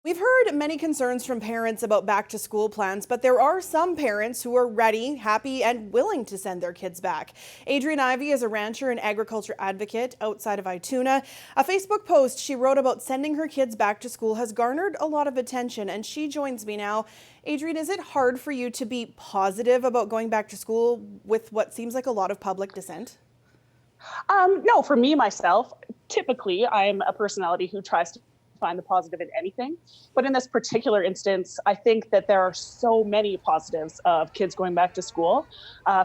We've heard many concerns from parents about back to school plans, but there are some parents who are ready, happy, and willing to send their kids back. Adrienne Ivy is a rancher and agriculture advocate outside of Ituna. A Facebook post she wrote about sending her kids back to school has garnered a lot of attention, and she joins me now. Adrienne, is it hard for you to be positive about going back to school with what seems like a lot of public dissent? No, for me, myself, typically I'm a personality who tries to find the positive in anything. But in this particular instance, I think that there are so many positives of kids going back to school.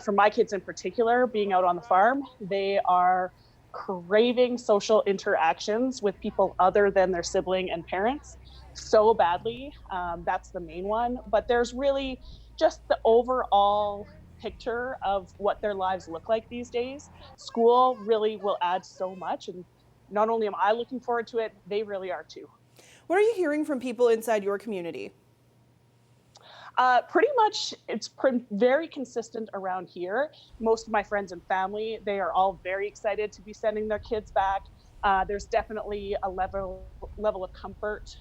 For my kids in particular, being out on the farm, they are craving social interactions with people other than their sibling and parents so badly. That's the main one. But there's really just the overall picture of what their lives look like these days. School really will add so much, and not only am I looking forward to it, they really are too. What are you hearing from people inside your community? Pretty much, it's very consistent around here. Most of my friends and family, they are all very excited to be sending their kids back. There's definitely a level of comfort.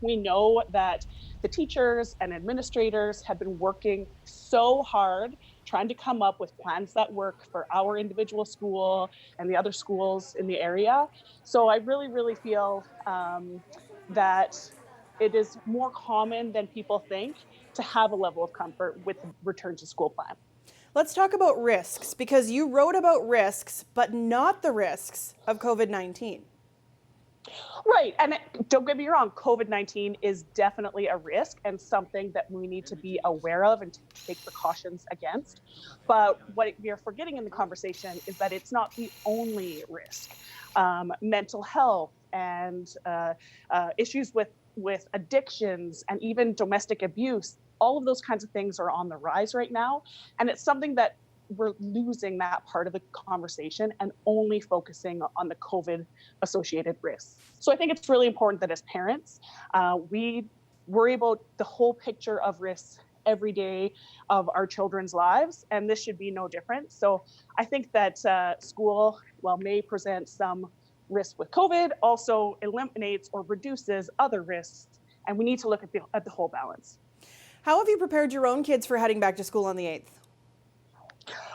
We know that the teachers and administrators have been working so hard trying to come up with plans that work for our individual school and the other schools in the area. So I really feel that it is more common than people think to have a level of comfort with the return to school plan. Let's talk about risks, because you wrote about risks, but not the risks of COVID-19. Right. And don't get me wrong, COVID-19 is definitely a risk and something that we need to be aware of and take precautions against. But what we are forgetting in the conversation is that it's not the only risk. Mental health and issues with addictions and even domestic abuse, all of those kinds of things are on the rise right now. And it's something that we're losing that part of the conversation and only focusing on the COVID associated risks. So I think it's really important that as parents, we worry about the whole picture of risks every day of our children's lives, and this should be no different. So I think that school, while may present some risk with COVID, also eliminates or reduces other risks, and we need to look at the whole balance. How have you prepared your own kids for heading back to school on the 8th?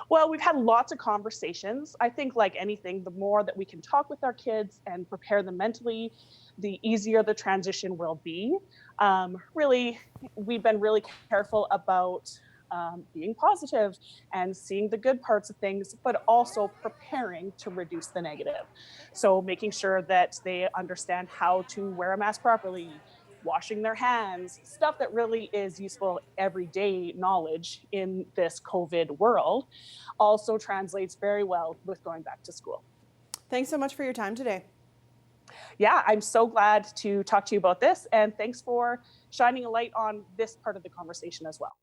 Well, we've had lots of conversations. I think, like anything, the more that we can talk with our kids and prepare them mentally, the easier the transition will be. Really, we've been really careful about being positive and seeing the good parts of things, but also preparing to reduce the negative. So making sure that they understand how to wear a mask properly, washing their hands, stuff that really is useful everyday knowledge in this COVID world, also translates very well with going back to school. Thanks so much for your time today. Yeah, I'm so glad to talk to you about this, and thanks for shining a light on this part of the conversation as well.